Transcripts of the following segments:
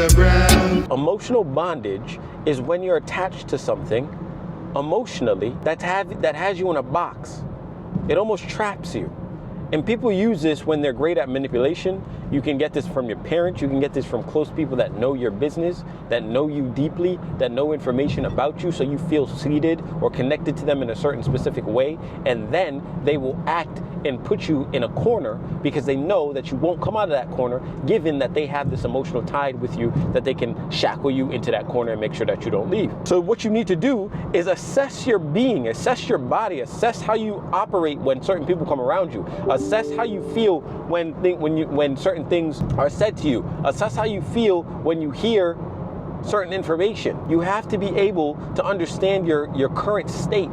Mr. Brown. Emotional bondage is when you're attached to something emotionally that has you in a box. It almost traps you. And people use this when they're great at manipulation. You can get this from your parents. You can get this from close people that know your business, that know you deeply, that know information about you, so you feel seated or connected to them in a certain specific way. And then they will act and put you in a corner because they know that you won't come out of that corner, given that they have this emotional tie with you, that they can shackle you into that corner and make sure that you don't leave. So what you need to do is assess your being, assess your body, assess how you operate when certain people come around you, assess how you feel when certain things are said to you, assess how you feel when you hear certain information. You have to be able to understand your current state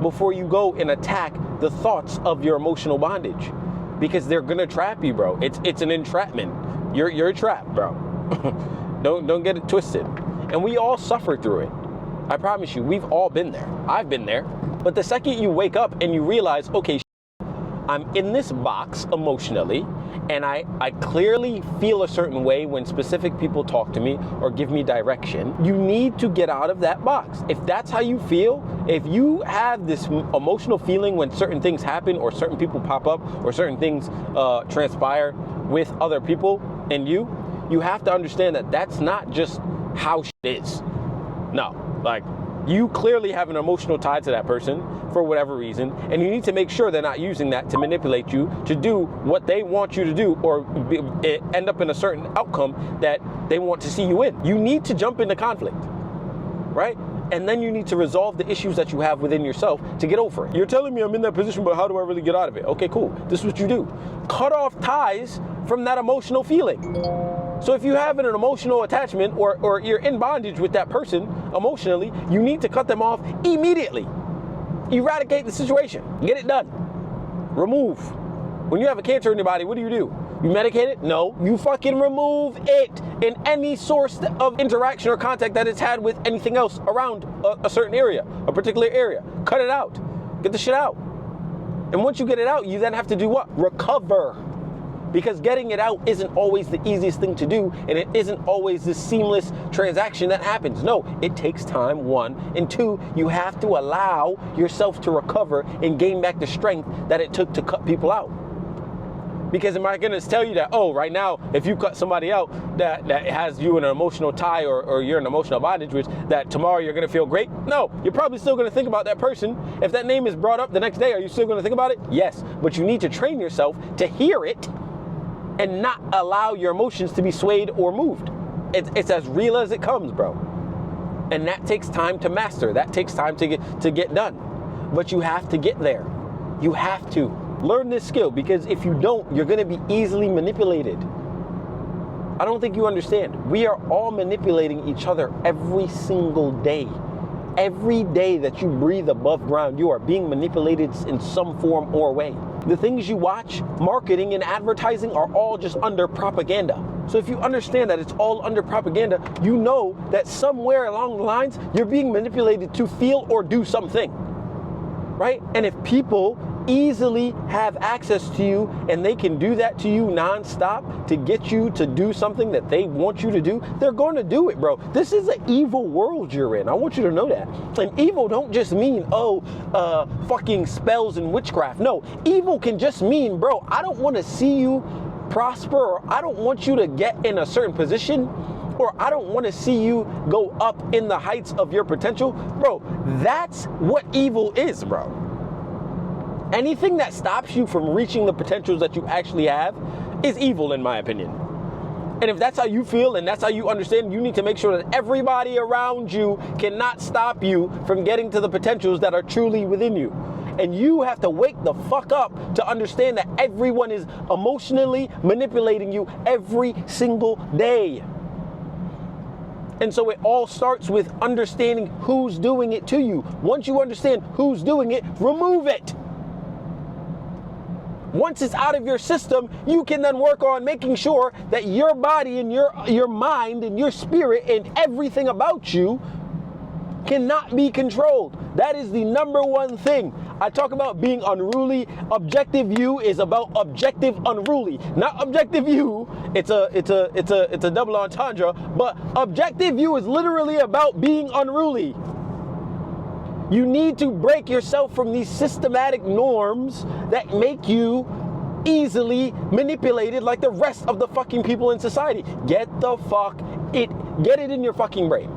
before you go and attack the thoughts of your emotional bondage, because they're gonna trap you, bro. It's an entrapment. You're trapped, bro. Don't get it twisted. And we all suffer through it. I promise you, we've all been there. I've been there. But the second you wake up and you realize, okay, I'm in this box emotionally, and I clearly feel a certain way when specific people talk to me or give me direction, you need to get out of that box. If that's how you feel, if you have this emotional feeling when certain things happen or certain people pop up or certain things transpire with other people and you have to understand that that's not just how shit is. No, like, you clearly have an emotional tie to that person for whatever reason, and you need to make sure they're not using that to manipulate you to do what they want you to do or end up in a certain outcome that they want to see you in. You need to jump into conflict, right? And then you need to resolve the issues that you have within yourself to get over it. You're telling me I'm in that position, but how do I really get out of it? Okay, cool. This is what you do. Cut off ties from that emotional feeling. So if you have an emotional attachment or you're in bondage with that person emotionally, you need to cut them off immediately. Eradicate the situation. Get it done. Remove. When you have a cancer in your body, what do? You medicate it? No. You fucking remove it in any source of interaction or contact that it's had with anything else around a certain area, a particular area. Cut it out. Get the shit out. And once you get it out, you then have to do what? Recover. Because getting it out isn't always the easiest thing to do, and it isn't always the seamless transaction that happens. No, it takes time, one, and two, you have to allow yourself to recover and gain back the strength that it took to cut people out. Because am I gonna tell you that, oh, right now, if you cut somebody out that has you in an emotional tie or you're in emotional bondage, which that tomorrow you're gonna feel great? No, you're probably still gonna think about that person. If that name is brought up the next day, are you still gonna think about it? Yes, but you need to train yourself to hear it and not allow your emotions to be swayed or moved. It's as real as it comes, bro. And that takes time to master. That takes time to get done. But you have to get there. You have to learn this skill, because if you don't, you're gonna be easily manipulated. I don't think you understand. We are all manipulating each other every single day. Every day that you breathe above ground, you are being manipulated in some form or way. The things you watch, marketing and advertising, are all just under propaganda. So if you understand that it's all under propaganda, you know that somewhere along the lines, you're being manipulated to feel or do something, right? And if people easily have access to you and they can do that to you nonstop to get you to do something that they want you to do, they're going to do it, bro. This is an evil world you're in. I want you to know that. And evil don't just mean, fucking spells and witchcraft. No, evil can just mean, bro, I don't want to see you prosper, or I don't want you to get in a certain position, or I don't want to see you go up in the heights of your potential. Bro, that's what evil is, bro. Anything that stops you from reaching the potentials that you actually have is evil, in my opinion. And if that's how you feel and that's how you understand, you need to make sure that everybody around you cannot stop you from getting to the potentials that are truly within you. And you have to wake the fuck up to understand that everyone is emotionally manipulating you every single day. And so it all starts with understanding who's doing it to you. Once you understand who's doing it, remove it. Once it's out of your system, you can then work on making sure that your body and your mind and your spirit and everything about you cannot be controlled. That is the number one thing. I talk about being unruly. Objective you is about objective unruly, not objective you. It's a double entendre, but objective you is literally about being unruly. You need to break yourself from these systematic norms that make you easily manipulated like the rest of the fucking people in society. Get it in your fucking brain.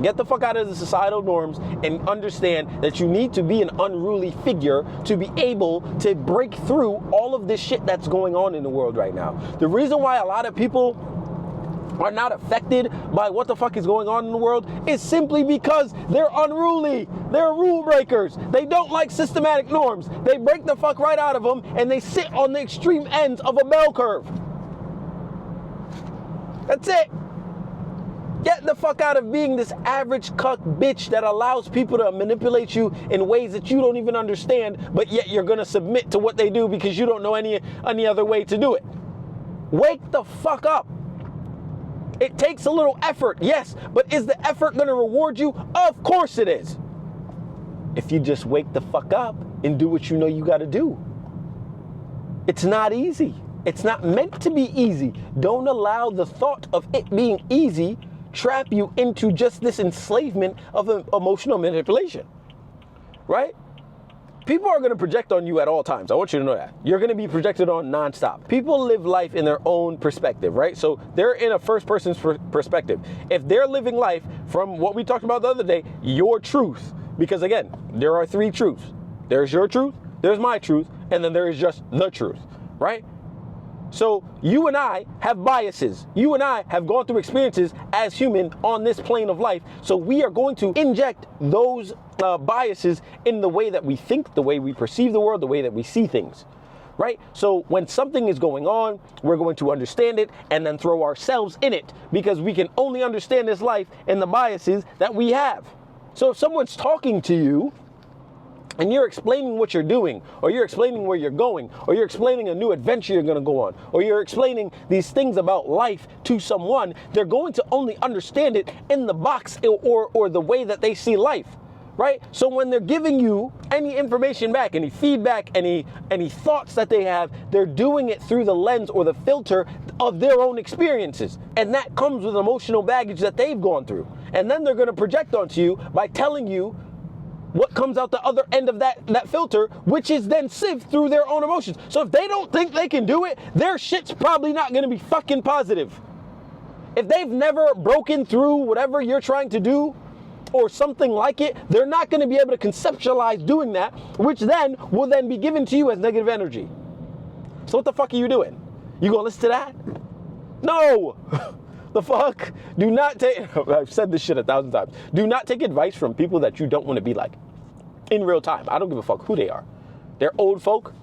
Get the fuck out of the societal norms and understand that you need to be an unruly figure to be able to break through all of this shit that's going on in the world right now. The reason why a lot of people are not affected by what the fuck is going on in the world is simply because they're unruly. They're rule breakers. They don't like systematic norms. They break the fuck right out of them and they sit on the extreme ends of a bell curve. That's it. Get the fuck out of being this average cuck bitch that allows people to manipulate you in ways that you don't even understand, but yet you're gonna submit to what they do because you don't know any other way to do it. Wake the fuck up. It takes a little effort, yes, but is the effort gonna reward you? Of course it is. If you just wake the fuck up and do what you know you gotta do. It's not easy. It's not meant to be easy. Don't allow the thought of it being easy trap you into just this enslavement of emotional manipulation, right? People are going to project on you at all times. I want you to know that. You're going to be projected on nonstop. People live life in their own perspective, right? So they're in a first person's perspective. If they're living life from what we talked about the other day, your truth, because again, there are three truths. There's your truth, there's my truth, and then there is just the truth, right? So you and I have biases. You and I have gone through experiences as human on this plane of life. So we are going to inject those biases in the way that we think, the way we perceive the world, the way that we see things, right? So when something is going on, we're going to understand it and then throw ourselves in it because we can only understand this life and the biases that we have. So if someone's talking to you, and you're explaining what you're doing, or you're explaining where you're going, or you're explaining a new adventure you're gonna go on, or you're explaining these things about life to someone, they're going to only understand it in the box or the way that they see life, right? So when they're giving you any information back, any feedback, any thoughts that they have, they're doing it through the lens or the filter of their own experiences. And that comes with emotional baggage that they've gone through. And then they're gonna project onto you by telling you what comes out the other end of that filter, which is then sieved through their own emotions. So if they don't think they can do it, their shit's probably not gonna be fucking positive. If they've never broken through whatever you're trying to do, or something like it, they're not gonna be able to conceptualize doing that, which then will then be given to you as negative energy. So what the fuck are you doing? You gonna listen to that? No! The fuck? Do not take, I've said this shit 1,000 times. Do not take advice from people that you don't want to be like. In real time. I don't give a fuck who they are. They're old folk.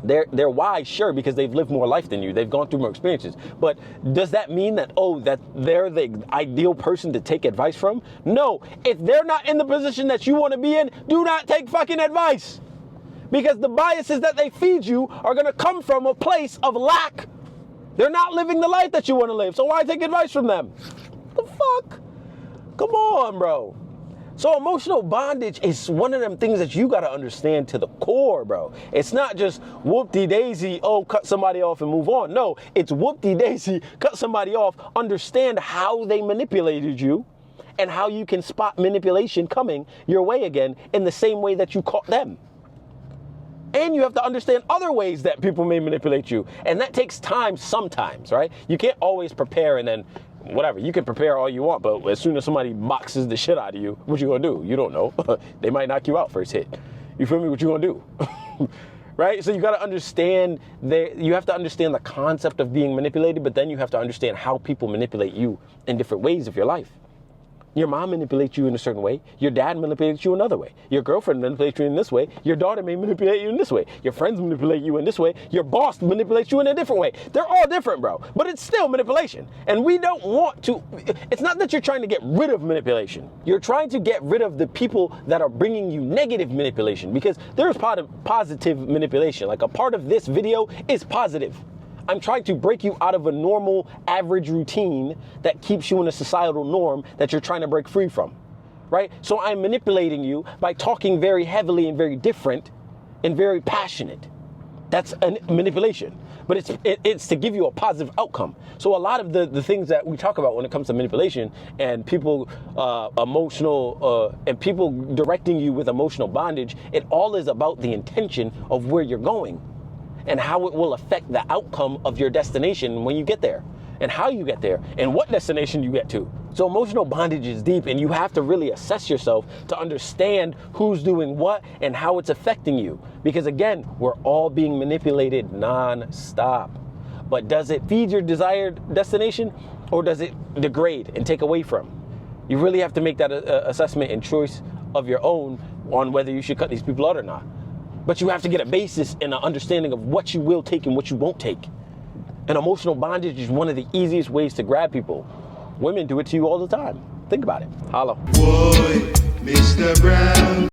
They're wise, sure, because they've lived more life than you. They've gone through more experiences. But does that mean that, that they're the ideal person to take advice from? No. If they're not in the position that you want to be in, do not take fucking advice. Because the biases that they feed you are going to come from a place of lack. They're not living the life that you want to live, so why take advice from them? The fuck? Come on, bro. So emotional bondage is one of them things that you got to understand to the core, bro. It's not just whoop-de-daisy, cut somebody off and move on. No, it's whoop-de-daisy, cut somebody off, understand how they manipulated you, and how you can spot manipulation coming your way again in the same way that you caught them. And you have to understand other ways that people may manipulate you. And that takes time sometimes, right? You can't always prepare and then whatever. You can prepare all you want, but as soon as somebody boxes the shit out of you, what you gonna do? You don't know. They might knock you out first hit. You feel me? What you gonna do? Right? So you gotta understand you have to understand the concept of being manipulated, but then you have to understand how people manipulate you in different ways of your life. Your mom manipulates you in a certain way. Your dad manipulates you another way. Your girlfriend manipulates you in this way. Your daughter may manipulate you in this way. Your friends manipulate you in this way. Your boss manipulates you in a different way. They're all different, bro. But it's still manipulation. And we don't want to, it's not that you're trying to get rid of manipulation. You're trying to get rid of the people that are bringing you negative manipulation, because there's part of positive manipulation. Like a part of this video is positive. I'm trying to break you out of a normal, average routine that keeps you in a societal norm that you're trying to break free from, right? So I'm manipulating you by talking very heavily and very different and very passionate. That's a manipulation, but it's to give you a positive outcome. So a lot of the things that we talk about when it comes to manipulation and people and people directing you with emotional bondage, it all is about the intention of where you're going and how it will affect the outcome of your destination when you get there, and how you get there, and what destination you get to. So emotional bondage is deep, and you have to really assess yourself to understand who's doing what and how it's affecting you. Because again, we're all being manipulated non-stop. But does it feed your desired destination, or does it degrade and take away from? You really have to make that assessment and choice of your own on whether you should cut these people out or not. But you have to get a basis and an understanding of what you will take and what you won't take. And emotional bondage is one of the easiest ways to grab people. Women do it to you all the time. Think about it. Holla. Boy, Mr. Brown.